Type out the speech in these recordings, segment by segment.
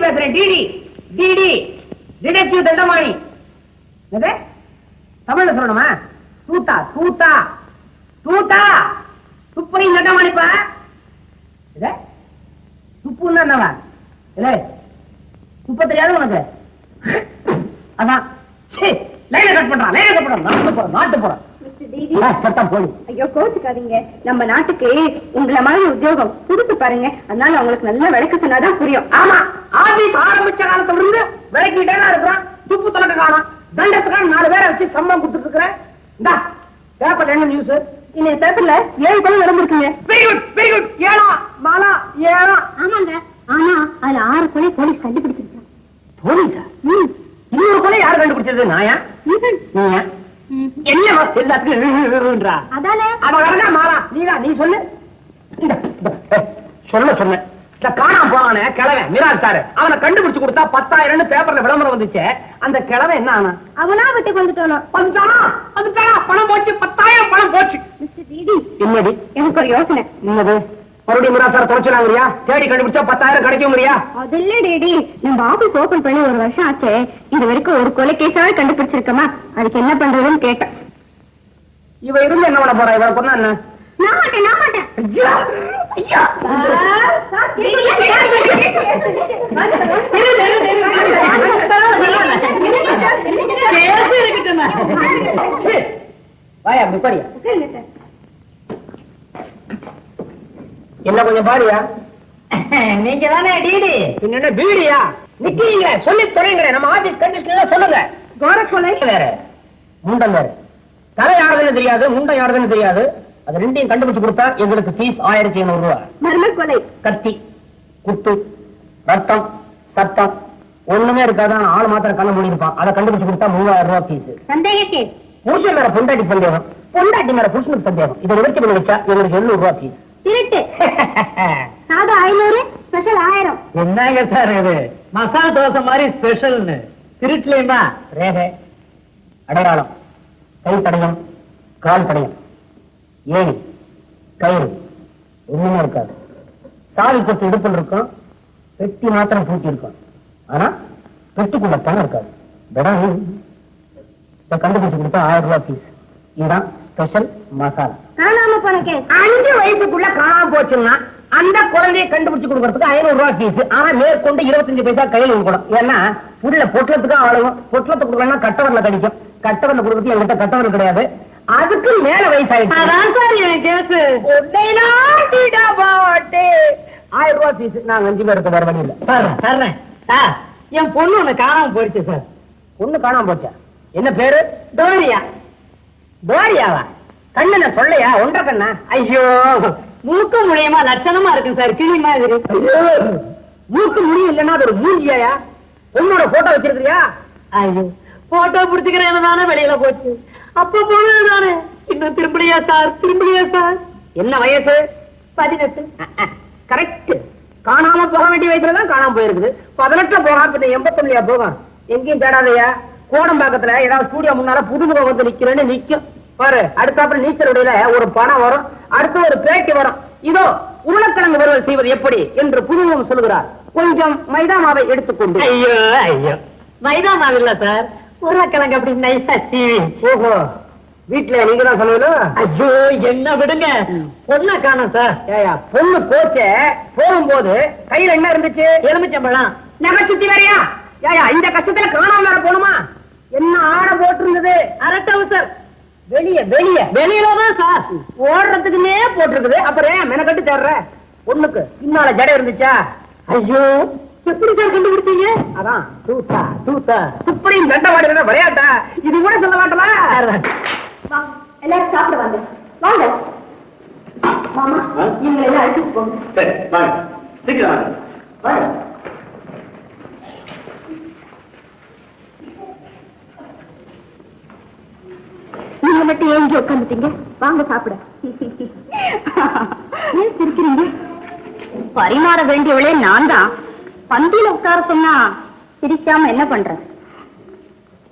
பேசுறேன். டிடி டிடி டிடெக்டிவ் தண்டமாணி. தமிழ்ல சொல்லணுமா? தூத்தா தூத்தா தூத்தா துப்பை தண்டமாணிப்பா. துப்புன்னா என்னவா? இல்லை துப்ப தெரியாது உனக்கு? அதான் லைனை கட் பண்றான், லைனை கட் பண்றான். நாட்டு போறோம் சத்தம் போய். ஐயோ கோச்சுக்காதீங்க, நம்ம நாட்டுக்கு உங்களை மாதிரி உத்தியோகம் புதுசு பாருங்க, அதனால அவங்களுக்கு நல்லா விளக்க சொன்னாதான் புரியும். ஆமா, ஆபீஸ் ஆரம்பிச்ச காலத்துல இருந்து விளக்கிட்டே தான் இருக்கிறான். துப்பு தொடக்க காணும், தண்டத்துக்கான 4 பேரை வச்சு சம்பளம் கொடுத்துட்டு இருக்கிறேன். இந்தா பேப்பர் என்ன நியூஸ்? இந்த பேப்பர்ல 7 கொலை நடந்திருக்குங்க. Very good very good. 7 மாலா 7. ஆமாங்க, ஆனா அதுல 6 கொலை போலீஸ் கண்டுபிடிச்சிருக்காங்க. போலீஸா? இன்னொரு கொலை யாரு கண்டுபிடிச்சது? நாயா? நீயா? என்னமா எல்லாத்துக்கும் அதானே அவன் மாறா? நீ சொல்லு. சொன்ன காணாம போனானே கிழவன் மிராஜ், அவனை கண்டுபிடிச்சு கொடுத்தா 10,000 பேப்பர்ல விளம்பரம் வந்துச்சு. அந்த கிழவன் என்ன ஆனா? அவனா விட்டு வந்துட்டானா? பணம் போச்சு, 10,000 பணம் போச்சு. என்னடி? எனக்கு ஒரு யோசனை. என்னது? மறுபடியும் மிராஜ் சார் தொலைச்சுறாங்கறியா? தேடி கண்டுபிடிச்சா 10,000 கிடைக்கும்ங்கறியா? அது இல்ல டேடி, நம்ம ஆபீஸ் ஓபன் பண்ணி 1 வருஷம் ஆச்சு, இது வரைக்கும் ஒரு கொலை கேஸாவே கண்டுபிடிச்சிருக்கமா? அதுக்கு என்ன பண்றதுன்னு கேட்டேன். இவ இருந்து என்ன பண்ண போறா? இவளை கொன்னா என்ன? நான் மாட்டேன். ஐயா வாயா முப்படியா என்ன கொஞ்சம் பாரியா? நீங்க தானே டிடி? என்ன பீடியா? நிக்கிறீங்க சொல்லி தொலைங்க. நம்ம ஆபீஸ் கண்டிஷன் சொல்லுங்க. கோரக்கொலை வேற, முண்டம் வேற. தலை யாருதுன்னு தெரியாது, முண்டம் யாருதுன்னு தெரியாது. அது ரெண்டையும் கண்டுபிடிச்சு கொடுத்தா எங்களுக்கு ஃபீஸ் 1500 ரூபாய். மர்மக்கொலை, கத்தி, குத்து, ரத்தம், சத்தம் ஒண்ணுமே இருக்காதான். ஆள் மாத்திரம் கண்ண மூடி இருப்பான். அதை கண்டுபிடிச்சு கொடுத்தா 3000 ரூபாய் ஃபீஸ். சந்தேக கேஸ், புருஷன் மேல பொண்டாட்டி சந்தேகம், பொண்டாட்டி மேல புருஷனுக்கு சந்தேகம். இதை நிவர்த்தி பண்ணி வச்சா எங்களுக்கு 700 ரூபாய் ஃபீஸ். திருட்டு சாதா 500, ஸ்பெஷல் 1000. என்னங்க சார் இது? மசாலா தோசை மாதிரி ஸ்பெஷல்னு திருட்டுலயுமா? ரேகை, அடையாளம், கை தடயம், கால் தடயம், ஏணி, கயிறு ஒண்ணுமே இருக்காது. சாவி கொத்து இடுப்பில் இருக்கும், பெட்டி மாத்திரம் பூட்டி இருக்கும். ஆனா பெட்டிக்குள்ள பணம் இருக்காது. கண்டுபிடிச்சு கொடுத்தா 1000 ரூபாய் ஃபீஸ். இதுதான் ஸ்பெஷல் மசாலா. காணாம போன கேஸ், 5 வயசுக்குள்ள காணாம போச்சுன்னா அந்த குழந்தையை கண்டுபிடிச்சு கொடுக்கறதுக்கு 500 ரூபாய் ஃபீஸ். ஆனா மேற்கொண்டு 25 பைசா கையில் கொடுக்கணும். ஏன்னா புள்ள பொட்டலத்துக்கு ஆளுவும், பொட்டலத்தை கொடுக்கணும்னா கட்டவரில் கிடைக்கும். கட்டவரில் கொடுக்கறது என்கிட்ட கட்டவரில் கிடையாது. அதுக்கு மேல வயசாயிடுச்சு. 1000 ரூபாய் ஃபீஸ். நாங்க 5 பேருக்கு வேற வழி இல்ல. என் பொண்ணு ஒண்ணு காணாம போயிடுச்சு சார். பொண்ணு காணாம போச்சா? என்ன பேரு? டோரியா. டோரியாவா? கண்ணு சொல்லையா? 1.5 கண்ணா? ஐயோ, மூக்கு முடியுமா லட்சணமா இருக்கு சார், கிளி மாதிரி. மூக்கு முடியும் இல்லன்னா அது ஒரு மூஞ்சியா? பொண்ணோட போட்டோ வச்சிருக்கியா? ஐயோ, போட்டோ பிடிச்சுக்கிறேன் தானே வெளியில போச்சு. அப்ப போனதுதானே. இன்னும் திரும்பியா சார்? என்ன வயசு? 18. கரெக்ட். காணாம போக வேண்டிய வயசுலதான் காணாம போயிருக்குது. 18 போகாம 89 போகும். எங்கேயும் தேடாதையா. கோடம்பாக்கத்துல ஏதாவது ஸ்டூடியோ முன்னால புதுமுகம் வந்து நிக்கிறேன்னு நிக்கும் பாரு. அடுத்தாப்புல நீச்சல் உடையில ஒரு பணம் வரும், அடுத்து ஒரு பேட்டி வரும். இதோ உருளைக்கிழங்கு வறுவல் செய்வது எப்படி என்று புதுமுகம் சொல்லுகிறார். கொஞ்சம் மைதா மாவை எடுத்துக்கொண்டு. ஐயோ ஐயோ, மைதா மாவு இல்ல சார், உருளைக்கிழங்கு அப்படி நைசா சீவி. ஓஹோ, வீட்டுல நீங்க தான் சொல்லணும். ஐயோ என்ன விடுங்க, பொண்ணை காணோம் சார். ஏயா பொண்ணு போச்சே, போகும்போது கையில என்ன இருந்துச்சு? எலுமிச்சம்பழம். நகை சுத்தி வேறையா? ஏயா இந்த கஷ்டத்துல காணாம வேற போணுமா? என்ன ஆடை போட்டிருந்தது? அரட்டவு சார். வெளியிலதான் சார் ஓடுறதுக்குன்னே போட்டிருக்குது. அப்புறம் மெனக்கட்டு தேடுற. பொண்ணுக்கு பின்னால ஜடை இருந்துச்சா? ஐயோ, எப்படி சார் கண்டுபிடிச்சீங்க? அதான் தூத்தா துப்பரையும் தண்டவாடு விளையாட்டா? இது கூட சொல்ல மாட்டலாம். எல்லாரும் சாப்பிட வாங்க. மாமா, நீங்க எல்லாம் அழைச்சிட்டு போங்க. நீங்க மட்டும் ஏங்கி உட்காந்துட்டீங்க, வாங்க சாப்பிட. ஏன் சிரிக்கிறீங்க? பரிமாற வேண்டியவளே நான் தான். பந்தியில உட்கார சொன்னா சிரிக்காம என்ன பண்றது?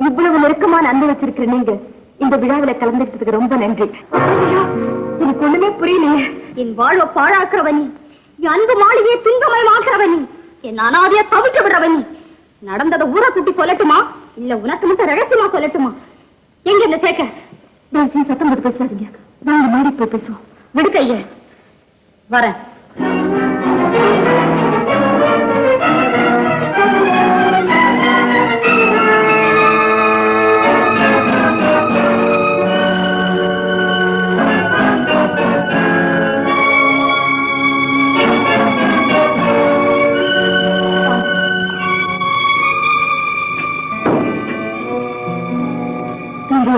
இவ்வளவு நெருக்கமான அன்பு வச்சிருக்கிற நீங்க இந்த விழாவில கலந்துக்கிட்டதுக்கு ரொம்ப நன்றி. எனக்கு ஒண்ணுமே புரியலையே. என் வாழ்வை பாழாக்குறவனி, என் அன்பு மாளிகையை திங்கமயமாக்குறவனி, என் அனாதையா தவிக்க விடுறவன் நீ. நடந்ததை ஊரை கூட்டி சொல்லட்டுமா இல்ல உனக்கு மட்டும் ரகசியமா சொல்லட்டுமா? எங்க இந்த சேக்க சத்தம் போட்டு பேசாதீங்க. வாங்க மாடி போய் பேசுவோம். விடு கைய. வரேன்.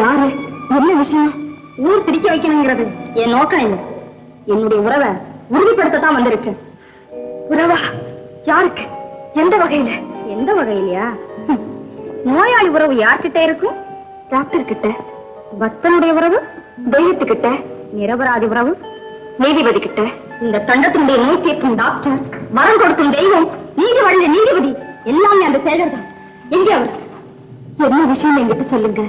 யாரு? என்ன விஷயம்? ஊர் பிடிக்க வைக்கணுங்கிறது என் நோக்கம் இல்லை. என்னுடைய உறவை உறுதிப்படுத்தத்தான் வந்திருக்கேன். உறவா? யாருக்கு? எந்த வகையில? எந்த வகையிலயா? நோயாளி உறவு யார்கிட்ட இருக்கும்? டாக்டர் கிட்ட. பக்தனுடைய உறவு தெய்வத்துக்கிட்ட. நிரபராதி உறவு நீதிபதி கிட்ட. இந்த தண்டத்தினுடைய நோய் தீர்க்கும் டாக்டர், வரம் கொடுக்கும் தெய்வம், நீதி வழங்க நீதிபதி எல்லாமே அந்த செயலர் தான். எங்கே அவர்? என்ன விஷயம் என்கிட்ட சொல்லுங்க.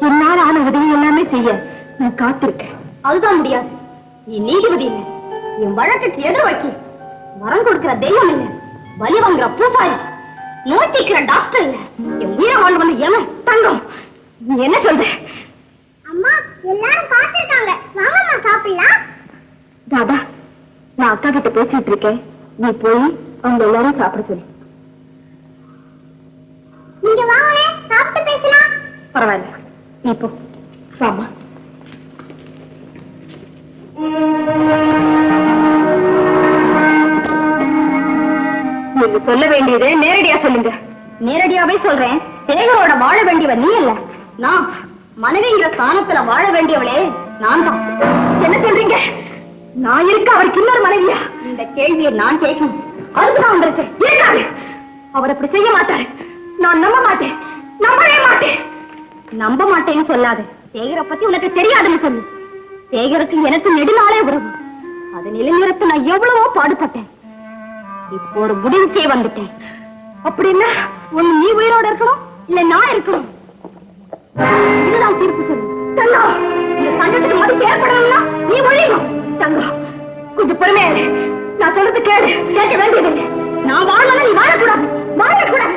என்னால் ஆன உதவி எல்லாமே செய்ய நான் காத்திருக்கேன். அதுதான் முடியாது. நீ நீதிபதி இல்லை, என் வழக்குக்கு எதிர் வைக்க வரம் கொடுக்கிற தெய்வம் இல்லை, வலி வாங்குற பூசாரி, நோய் தீர்க்கிற டாக்டர் இல்லை, என் உயிரை வாழ் வந்து ஏம தங்கம். நீ என்ன சொல்ற? அம்மா எல்லாரும் காத்திருக்காங்க, வாங்கம்மா சாப்பிடலாம். தாதா, நான் அக்கா கிட்ட பேசிட்டு இருக்கேன். நீ போய் அவங்க எல்லாரும் சாப்பிட சொல்லு. நீங்க வாங்க, சாப்பிட்டு பேசலாம். பரவாயில்ல, நீ போ. வாமா. நீங்க சொல்ல வேண்டியது நேரடியா சொல்லுங்க. நேரடியாவே சொல்றேன். சேகரோட வாழ வேண்டியவன் நீ அல்ல, நான். மனைவிங்கிற ஸ்தானத்துல வாழ வேண்டியவளே நான் தான். என்ன சொல்றீங்க? நான் இருக்க அவருக்கு இன்னொரு மனைவியா? இந்த கேள்வியை நான் கேட்கணும். அதுக்குதான் வந்திருக்கேன். இருக்காது, அவர் அப்படி செய்ய மாட்டாரு. நான் நம்ப மாட்டேன், நம்பவே மாட்டேன். நம்ப மாட்டேன்னு சொல்லாது. சேகரை பத்தி உனக்கு தெரியாதுன்னு சொல்லு. சேகருக்கு எனக்கு நெடுநாளே உறவு. அது நிலைநிறுத்த நான் எவ்வளவோ பாடுபட்டேன். இப்போ ஒரு முடிவுக்கே வந்துட்டேன். அப்படின்னா ஒண்ணு நீ உயிரோட இருக்கணும், இல்ல நான் இருக்கணும். இதுதான் தீர்ப்பு சொல்லு. தங்கம், இந்த சங்கத்துக்கு மதிப்பு ஏற்படணும்னா நீ ஒழியணும். தங்கம், கொஞ்சம் பொறுமையா இரு. நான் சொல்றது கேளு. கேட்க வேண்டியதில்லை. நான் வாழல, நீ வாழக்கூடாது. வாழக்கூடாது.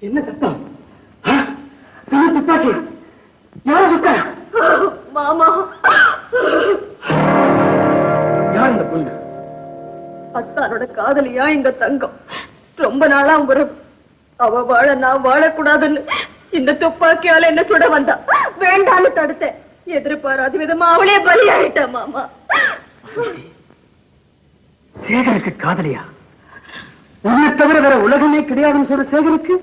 என்ன சத்தம்? துப்பாக்கி யார சுட்ட? மாமா, யார் இந்த பொண்ணு? அத்தானோட காதலியா இந்த தங்கம். ரொம்ப நாளா உறவு. அவ வாழ நான் வாழக்கூடாதுன்னு இந்த துப்பாக்கியால என்ன சுட வந்தா. வேண்டான்னு தடுத்தேன். எதிர்பாராத விதமா அவளே பலியாயிட்டா மாமா. சேகருக்கு காதலியா? உன்னை தவிர வேற உலகமே கிடையாதுன்னு சொல்ற சேகருக்கு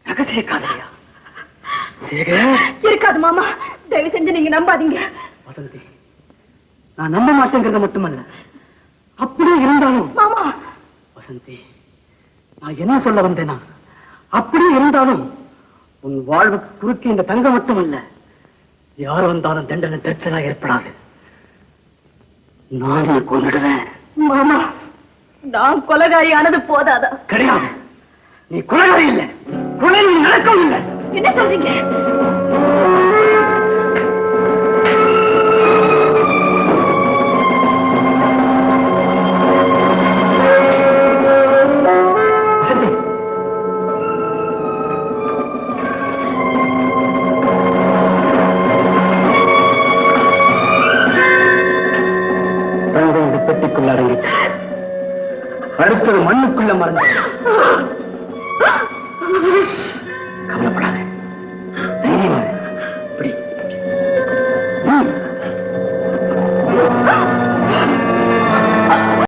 ரகசிய காதலியா? சேகர் இருக்காது மாமா, தயவு செஞ்சு நீங்க நம்பாதீங்க. வசந்தி, நான் நம்ப மாட்டேங்கிறத மட்டுமல்ல, அப்படியே இருந்தாலும் மாமா. வசந்தி, நான் என்ன சொல்ல வந்தேனா, அப்படியே இருந்தாலும் உன் வாழ்வுக்கு குறுக்கே இந்த தங்கம் மட்டுமல்ல, யார் வந்தாலும் தண்டனை தற்சலா ஏற்படாது. நானே கொண்டுடுவேன். மாமா, நான் கொலைகாரி ஆனது போதாதா? கிடையாது, நீ கொலைகாரி இல்லை, கொலை நடக்கவும் இல்லை. என்ன சொல்றீங்க? பெட்டிக்குள்ள அடங்கிட்டு அடுத்தது மண்ணுக்குள்ள மறந்து